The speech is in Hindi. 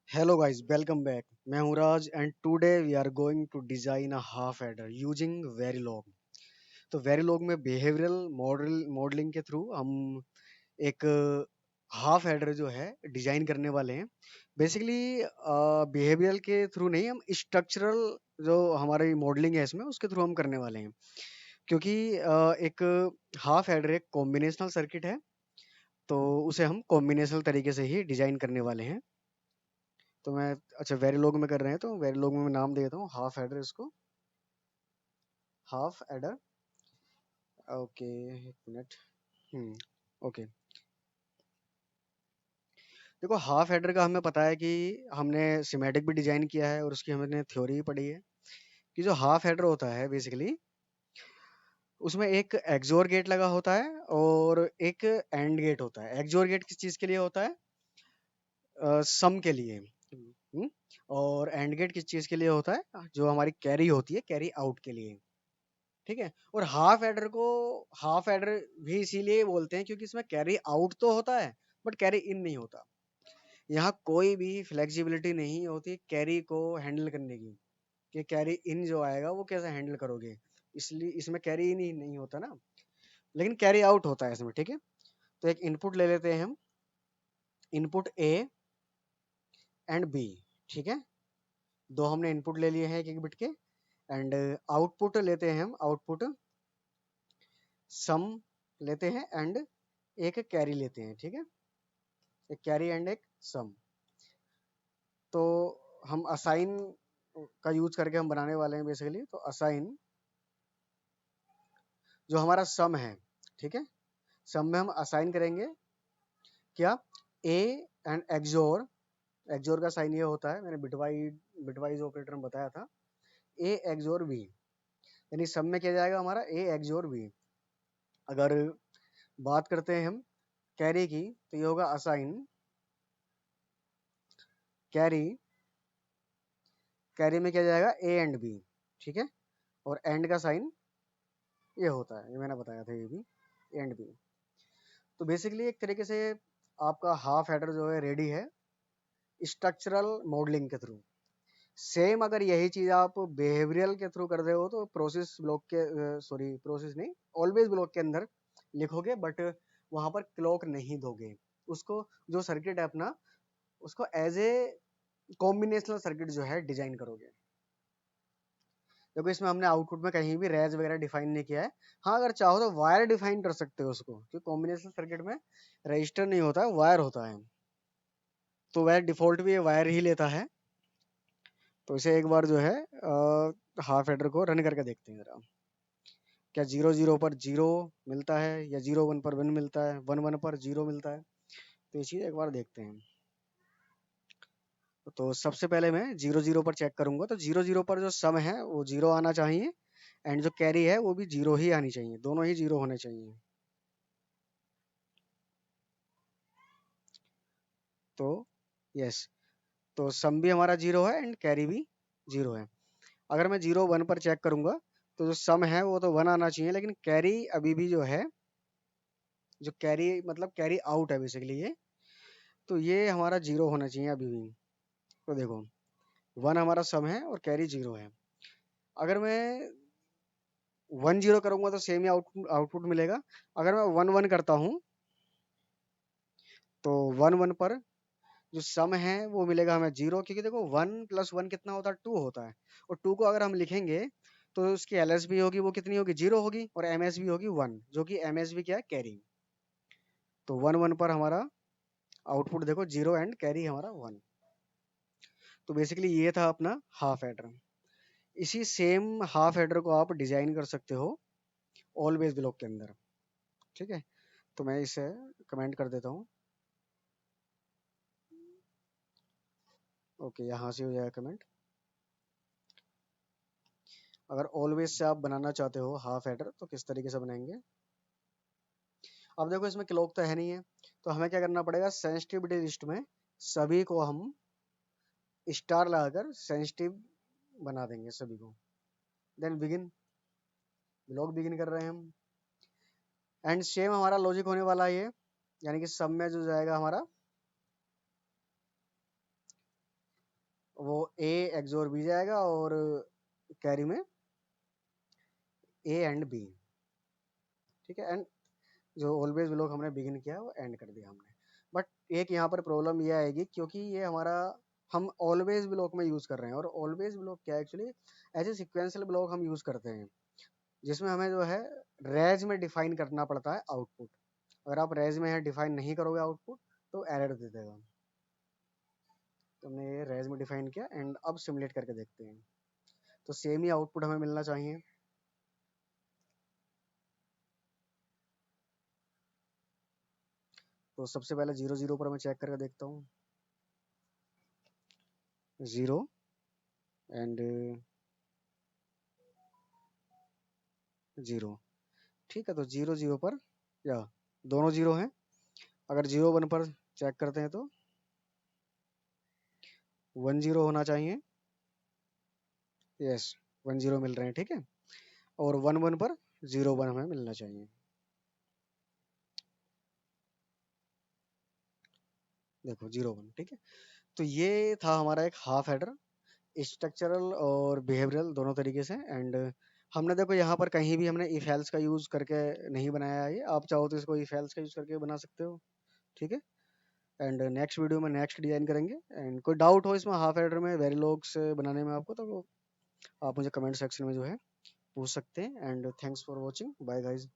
Hello guys, welcome back. मैं हूँ राज and today we are going to design a half adder using Verilog. तो Verilog में behavioral modeling के थ्रू हम एक हाफ एडर जो है डिजाइन करने वाले हैं। बेसिकली बिहेवियरल के थ्रू नहीं, हम स्ट्रक्चरल जो हमारी मॉडलिंग है इसमें उसके थ्रू हम करने वाले हैं। क्योंकि एक हाफ एडर एक कॉम्बिनेशनल सर्किट है, तो उसे हम कॉम्बिनेशनल तरीके से ही डिजाइन करने वाले हैं। तो मैं अच्छा वेरिलोग में कर रहे हैं तो वेरिलोग में मैं नाम दे देता हूँ हाफ एडर इसको। Half adder. ओके, एक मिनट। ओके। देखो, हाफ एडर का हमें पता है कि हमने सिमेटिक भी डिजाइन किया है और उसकी हमने थ्योरी भी पढ़ी है कि जो हाफ एडर होता है बेसिकली उसमें एक एक्सोर गेट लगा होता है और एक एंड गेट होता है। एक्सोर गेट किस चीज के लिए होता है? सम के लिए। और एंड गेट किस चीज के लिए होता है? जो हमारी कैरी होती है, कैरी आउट के लिए। ठीक है। और हाफ एडर को हाफ एडर भी इसीलिए बोलते हैं क्योंकि इसमें कैरी आउट तो होता है बट कैरी इन नहीं होता। यहाँ कोई भी फ्लेक्सिबिलिटी नहीं होती कैरी को हैंडल करने की कि कैरी इन जो आएगा वो कैसे हैंडल करोगे। इसलिए इसमें कैरी इन ही नहीं होता ना, लेकिन कैरी आउट होता है इसमें। ठीक है। तो एक इनपुट ले लेते हैं हम, इनपुट ए एंड बी। ठीक है। दो हमने इनपुट ले लिए हैं एक एक बिट के। एंड आउटपुट लेते हैं हम, आउटपुट सम लेते हैं एंड एक कैरी लेते हैं। ठीक है। एक कैरी एंड एक सम। तो हम असाइन का यूज करके हम बनाने वाले हैं बेसिकली। तो असाइन जो हमारा सम है, ठीक है, सम में हम असाइन करेंगे क्या? A and एक्सोर। एक्सोर का साइन ये होता है, मैंने बिटवाइज ऑपरेटर में बताया था, ए एक्सोर बी। यानी सम में क्या जाएगा हमारा? ए एक्सोर बी। अगर बात करते हैं हम कैरी की तो ये होगा असाइन कैरी। कैरी में क्या जाएगा? A and B. ठीक है। और एंड का साइन ये होता है, ये मैंने बताया था, ये भी एंड बी। तो बेसिकली एक तरीके से आपका हाफ हेडर जो है रेडी है स्ट्रक्चरल मॉडलिंग के थ्रू। सेम अगर यही चीज आप बिहेवियरल के थ्रू कर रहे हो तो प्रोसेस ब्लॉक के, सॉरी प्रोसेस नहीं, ऑलवेज ब्लॉक के अंदर लिखोगे बट वहां पर क्लॉक नहीं दोगे उसको। जो सर्किट है अपना उसको एज ए कॉम्बिनेशनल सर्किट जो है डिजाइन करोगे। देखो, इसमें हमने आउटपुट में कहीं भी रेज वगैरह डिफाइन नहीं किया है। हाँ, अगर चाहो तो वायर डिफाइन कर सकते हो उसको, क्योंकि कॉम्बिनेशन सर्किट में रजिस्टर नहीं होता है, वायर होता है। तो वायर डिफॉल्ट भी वायर ही लेता है। तो इसे एक बार जो है हाफ एडर को रन करके देखते हैं जरा। क्या जीरो जीरो पर जीरो मिलता है या जीरो वन पर वन मिलता है, वन वन पर जीरो मिलता है? तो ये चीज एक बार देखते हैं। तो सबसे पहले मैं जीरो जीरो पर चेक करूंगा, तो जीरो जीरो पर जो सम है वो जीरो आना चाहिए एंड जो कैरी है वो भी जीरो ही आनी चाहिए, दोनों ही जीरो होने चाहिए। तो यस, तो सम भी हमारा जीरो है एंड कैरी भी जीरो है। अगर मैं जीरो वन पर चेक करूंगा तो जो सम है वो तो वन आना चाहिए, लेकिन कैरी अभी भी जो है, जो कैरी मतलब कैरी आउट है बेसिकली ये, तो ये हमारा जीरो होना चाहिए अभी भी। तो देखो, वन हमारा सम है और कैरी जीरो है। अगर मैं वन जीरो करूंगा तो सेम ही आउटपुट मिलेगा। अगर मैं वन वन करता हूँ तो वन वन पर जो सम है वो मिलेगा हमें जीरो, क्योंकि देखो वन प्लस वन कितना होता है? टू होता है। और टू को अगर हम लिखेंगे तो उसकी एल एस बी होगी वो कितनी होगी? जीरो होगी। और एम एस बी होगी वन, जो कि एम एस बी क्या है? कैरी। तो वन वन पर हमारा आउटपुट देखो जीरो एंड कैरी हमारा वन। तो बेसिकली ये था अपना हाफ एडर। इसी सेम हाफ एडर को आप डिजाइन कर सकते हो ऑलवेज ब्लॉक के अंदर। ठीक है। तो मैं इसे कमेंट कर देता हूँ। ओके, यहाँ से हो जाएगा कमेंट। अगर ऑलवेज से आप बनाना चाहते हो हाफ एडर तो किस तरीके से बनाएंगे? अब देखो, इसमें क्लॉक तो है नहीं है, तो हमें क्या करना पड़ेगा? सेंसिटिविटी लिस्ट में सभी को हम स्टार लगाकर सेंसिटिव बना देंगे सभी को। देन बिगिन, ब्लॉक बिगिन कर रहे हैं हम। एंड सेम हमारा लॉजिक होने वाला है ये, यानी कि सब में जो जाएगा हमारा वो ए एक्सोर बी जाएगा और कैरी में ए एंड बी, ठीक है। एंड जो ऑलवेज ब्लॉक हमने बिगिन किया वो एंड कर दिया हमने। बट एक यहाँ पर प्रॉब्लम ये आएगी, क्योंकि ये हमारा हम ऑलवेज ब्लॉक में यूज कर रहे हैं, और ऑलवेज ब्लॉक क्या है एक्चुअली, ऐसे सिक्वेंशियल ब्लॉक हम यूज करते हैं जिसमें हमें जो है रेज में डिफाइन करना पड़ता है आउटपुट। अगर आप रेज में डिफाइन नहीं करोगे आउटपुट तो एरर दे देगा। तो हमने ये रेज में डिफाइन किया एंड अब सिमुलेट करके देखते हैं, तो सेम ही आउटपुट हमें मिलना चाहिए। तो सबसे पहले 0 0 पर मैं चेक करके देखता हूँ, 0 एंड 0, ठीक है। तो 0 0 पर या दोनों 0 हैं। अगर 0 1 पर चेक करते हैं तो 1 0 होना चाहिए, यस 1 0 मिल रहे हैं, ठीक है। और 1 1 पर 0 1 हमें मिलना चाहिए। देखो 0 1, ठीक है। तो ये था हमारा एक हाफ हेडर, स्ट्रक्चरल और बिहेवियरल दोनों तरीके से। एंड हमने देखो यहाँ पर कहीं भी हमने इफ एल्स का यूज करके नहीं बनाया है, ये आप चाहो तो इसको इफ एल्स का यूज करके बना सकते हो, ठीक है। एंड नेक्स्ट वीडियो में नेक्स्ट डिजाइन करेंगे। एंड कोई डाउट हो इसमें हाफ एडर में वेरिलॉग्स बनाने में आपको, तो आप मुझे कमेंट सेक्शन में जो है पूछ सकते हैं। And thanks for watching, bye guys.